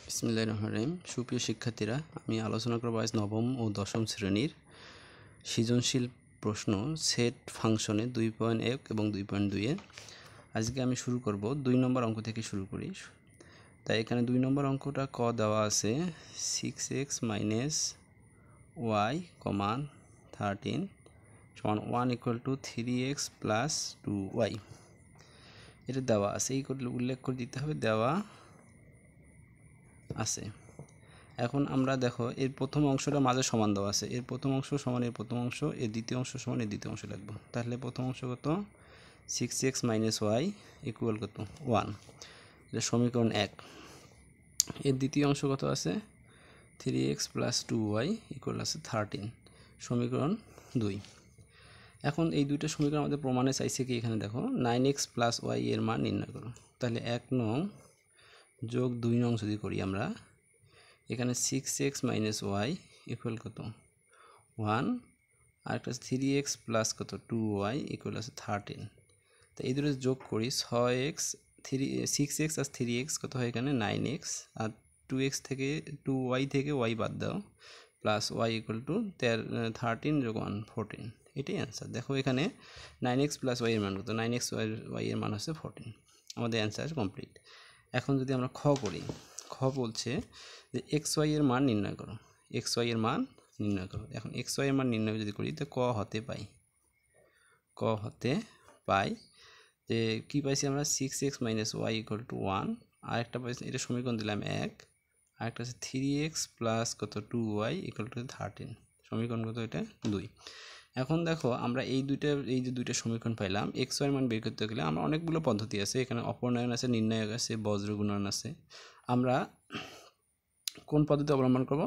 বিসমিল্লাহির রহমানির রহিম। সুপ্রিয় শিক্ষার্থীরা, আমি আলোচনা করব আজ নবম ও দশম শ্রেণীর সৃজনশীল প্রশ্ন সেট ফাংশনে 2.1 এবং 2.2 আজকে আমি শুরু করব 2 নম্বর অঙ্ক থেকে শুরু করি। তাই এখানে 2 নম্বর অঙ্কটা ক দেওয়া আছে 6x - y, 13 সমান 1 = 3x + 2y। এটা দেওয়া আছে, এই করে উল্লেখ করে দিতে হবে দেওয়া আছে। এখন আমরা দেখো এর প্রথম অংশটা মাঝে সমান দেওয়া আছে, এর প্রথম অংশ সমান এর প্রথম অংশ, এর দ্বিতীয় অংশ সমান এর দ্বিতীয় অংশ লিখব। তাহলে প্রথম অংশ কত 6x - y = কত 1, এটা সমীকরণ 1। এর দ্বিতীয় অংশ কত আছে 3x + 2y = আছে 13, সমীকরণ 2। এখন এই দুইটা সমীকরণ আমাদের প্রমাণে চাইছে কি, এখানে দেখো 9x + y এর মান নির্ণয় করো। তাহলে 1 নং যোগ 2 নং যদি করি আমরা, এখানে 6x - y = কত 1, আর একটা 3x + কত 2y = আছে 13। তো এই দুটো যোগ করি 6x আর 3x কত হয় এখানে 9x, আর 2y থেকে y বাদ দাও প্লাস y = 13 যোগ 1 14, এটাই অ্যান্সার। দেখো এখানে 9x + y এর মান কত, 9x y এর মান হচ্ছে 14। আমাদের অ্যান্সার কমপ্লিট। এখন যদি আমরা খ করি, খ বলছে যে xy এর মান নির্ণয় করো, xy এর মান নির্ণয় করো। এখন xy এর মান নির্ণয় যদি করি তো ক হতে পাই যে কি পাইছি আমরা 6x - y = 1, আর একটা পাইছি, এটা সমীকরণ দিলাম 1, আর একটা আছে 3x + কত 2y = 13, সমীকরণ কত এটা 2। এখন দেখো আমরা এই যে দুইটা সমীকরণ পাইলাম, xy এর মান বের করতে গেলে আমরা অনেকগুলো পদ্ধতি আছে, এখানে অপনয়ন আছে, নির্ণায়ক আছে, বজ্র গুণন আছে। আমরা কোন পদ্ধতি অবলম্বন করব,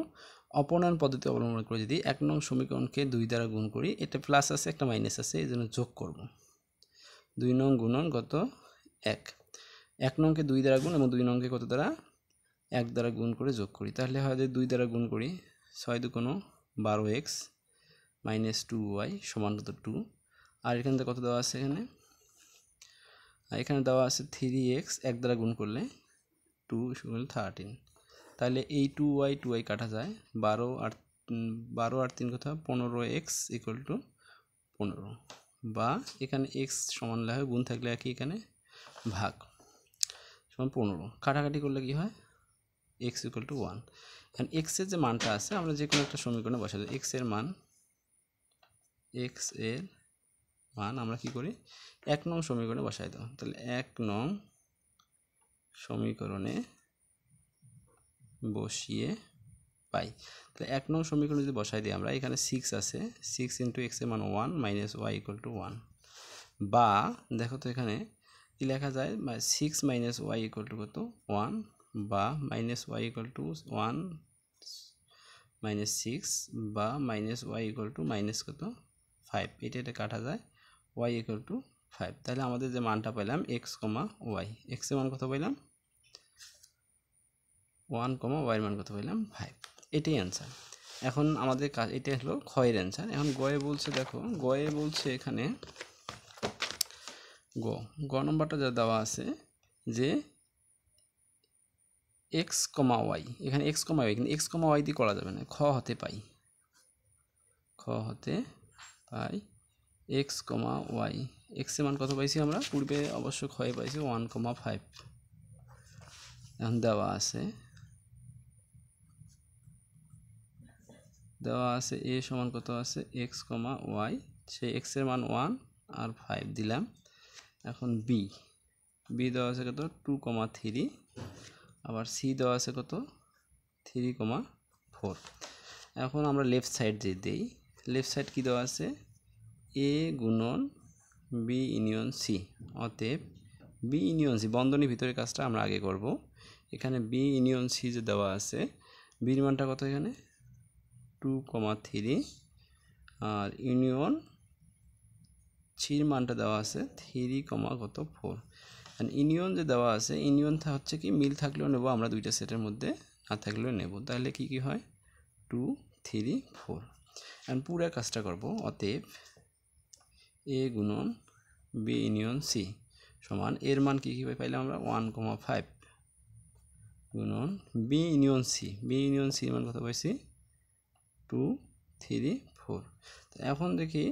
অপনয়ন পদ্ধতি অবলম্বন করে যদি 1 নং সমীকরণকে 2 দ্বারা গুণ করি, এটা প্লাস আছে একটা মাইনাস আছে, এই জন্য যোগ করব। 2 নং গুণন কত 1 নংকে 2 দ্বারা গুণ এবং 2 নংকে কত দ্বারা 1 দ্বারা গুণ করে যোগ করি। তাহলে হয় যে 2 দ্বারা গুণ করি 6 × 2 = 12x - 2y সমান কত 2, আর এখানে কত দেওয়া আছে, এখানে দেওয়া আছে 3x 1 দ্বারা গুণ করলে 2 = 13। তাহলে এই 2y কাটা যায়, 12 আর 3 কত 15x = 15, বা এখানে x সমান লেখা গুণ থাকলে একই, এখানে ভাগ সমান 15, কাটাকাটি করলে কি হয় x = 1। এখন x এর যে মানটা আছে আমরা যে কোনো একটা সমীকরণে বসাই দিই। x এর মান আমরা কি করি 1 নং সমীকরণে বসাই দাও। তাহলে 1 নং সমীকরণে বসিয়ে পাই। তাহলে 1 নং সমীকরণে যদি বসাই দিই আমরা, এখানে 6 আছে, 6 × x এর মান 1 - y = 1, বা দেখো তো এখানে কি লেখা যায় 6 - y = কত 1, বা -y = 1 - 6, বা -y = কত 5, এটা কাটা যায় y = 5। তাহলে আমাদের যে মানটা পেলাম x, y, x এর মান কত পেলাম 1, y এর মান কত পেলাম 5, এটাই অ্যান্সার। এখন আমাদের কাজ, এটা হলো খ এর অ্যান্সার। এখন গয়ে বলছে, দেখো গয়ে বলছে এখানে গ নম্বরটা যা দেওয়া আছে যে x, y, এখানে x, y, কিন্তু x, y দিয়ে করা যাবে না, খ হতে পাই x, y, x এর মান কত পাইছি আমরা পূর্বে অবশ্য ক্ষয়ে পাইছি 1, 5। এখন দেওয়া আছে a সমান কত আছে x, y, সেই x এর মান 1 আর 5 দিলাম। এখন b দেওয়া আছে কত 2, 3, আবার c দেওয়া আছে কত 3, 4। এখন আমরা লেফট সাইড যে দেই, লেফট সাইড কি দেওয়া আছে a গুণন b ইউনিয়ন c, অতএব b ইউনিয়ন c, বন্ধনীর ভিতরে কাজটা আমরা আগে করব। এখানে b ইউনিয়ন c যে দেওয়া আছে, b এর মানটা কত এখানে 2, 3, আর ইউনিয়ন c এর মানটা দেওয়া আছে 3, কত 4। আর ইউনিয়ন যে দেওয়া আছে, ইউনিয়ন হচ্ছে কি মিল থাকলেও নেব আমরা, দুইটা সেটের মধ্যে না থাকলেও নেব। তাহলে কি হয় 2, 3, 4। এখন পুরো কাজটা করব, অতএব a গুণন b ইউনিয়ন c সমান এর মান কি পাইলাম আমরা 1, 5, গুণন B union C, B union C মান কত পাইছি 2 3 4। তো এখন দেখি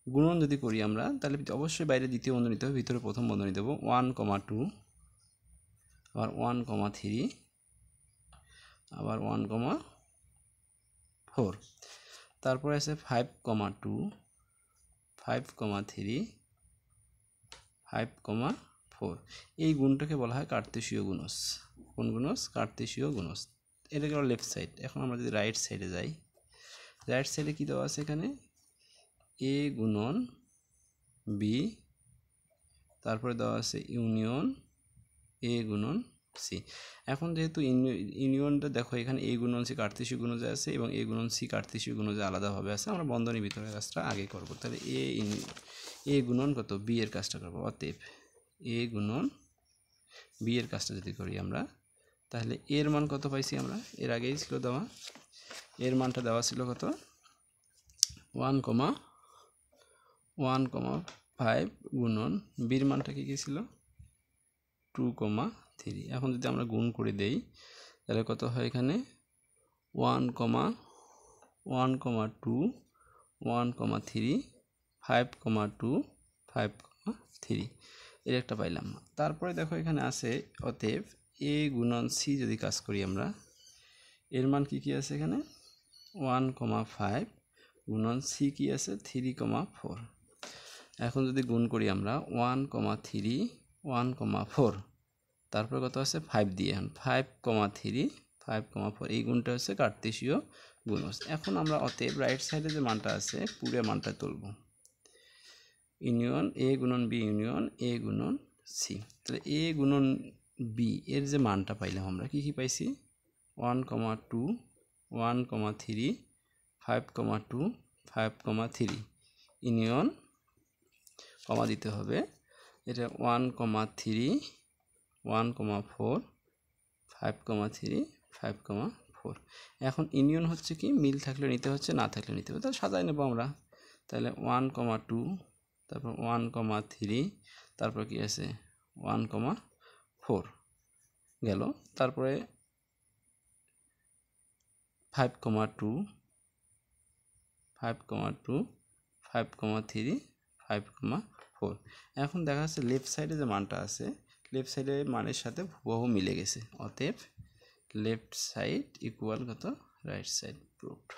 গুণন যদি করি আমরা তাহলে অবশ্যই বাইরে দ্বিতীয় বন্ধনী নিতে হবে, ভিতরে প্রথম বন্ধনী দেবো 1, 2 আবার 1, 3 আবার 1, 4। তারপরে আছে 5, 2 5, 3 5, 4। এই গুণটাকে বলা হয় কার্তেশীয় গুণজ। কোন গুণজ? কার্তেশীয় গুণজ। এটা গেল লেফট সাইড। এখন আমরা যদি রাইট সাইডে যাই, রাইট সাইডে কী দেওয়া আছে এখানে এ গুণন বি, তারপরে দেওয়া আছে ইউনিয়ন এ গুণন সি। এখন যেহেতু ইউনিয়নটা দেখো এখানে এ গুণন সি কার্তেশীয় গুণজে আছে এবং এ গুণন সি কার্তেশীয় গুণজে আলাদাভাবে আছে, আমরা বন্ধনীর ভিতরের কাজটা আগে করব। তাহলে এ গুণন কত বি এর কাজটা করবো। অতএব এ গুণন বি এর কাজটা যদি করি আমরা, তাহলে এর মান কত পাইছি আমরা? এর আগেই ছিল দেওয়া, এর মানটা দেওয়া ছিল কত 1, 5 গুণন বির মানটা কী ছিল 2, 3। এখন যদি আমরা গুণ করে দেই তাহলে কত হয় এখানে 1, 2 1, 3 5, 2 5, 3 এর একটা পাইলাম। তারপরে দেখো এখানে আছে অতএব এ গুণন সি যদি কাজ করি আমরা, এর মান কি আছে এখানে 1, 5 গুণন সি কি আছে 3, 4। এখন যদি গুণ করি আমরা 1, 3 1, 4, তারপরে কত আছে 5 দিয়ে, 5, 3 5, 4 এই গুণটা হচ্ছে কার্তেশীয় গুণজ। এখন আমরা অতএব রাইট সাইডে যে মানটা আছে পুরো মানটা তুলব, ইউনিয়ন এ গুণন বি ইউনিয়ন এ গুণন সি। তাহলে এ গুণন বি এর যে মানটা পাইলাম আমরা কি পাইছি 1, 2 1, 3 5, 2 5, 3 ইউনিয়ন কমা দিতে হবে, এটা 1, 3 1, 4 5, 3 5, 4। এখন ইউনিয়ন হচ্ছে কি মিল থাকলে নিতে হচ্ছে, না থাকলে নিতে হবে। তাহলে সাজাই নেব আমরা। তাহলে 1, 2 তারপর 1, 3 তারপর কি আছে 1, 4 গেল। তারপরে 5, 2 5, 2 5, 3 5, 4। এখন দেখা যাচ্ছে লেফট সাইডে যে মানটা আছে লেফট সাইডের মানের সাথে হুবহু মিলে গেছে। অতএব লেফট সাইড ইকুয়াল কত রাইট সাইড প্রুভড।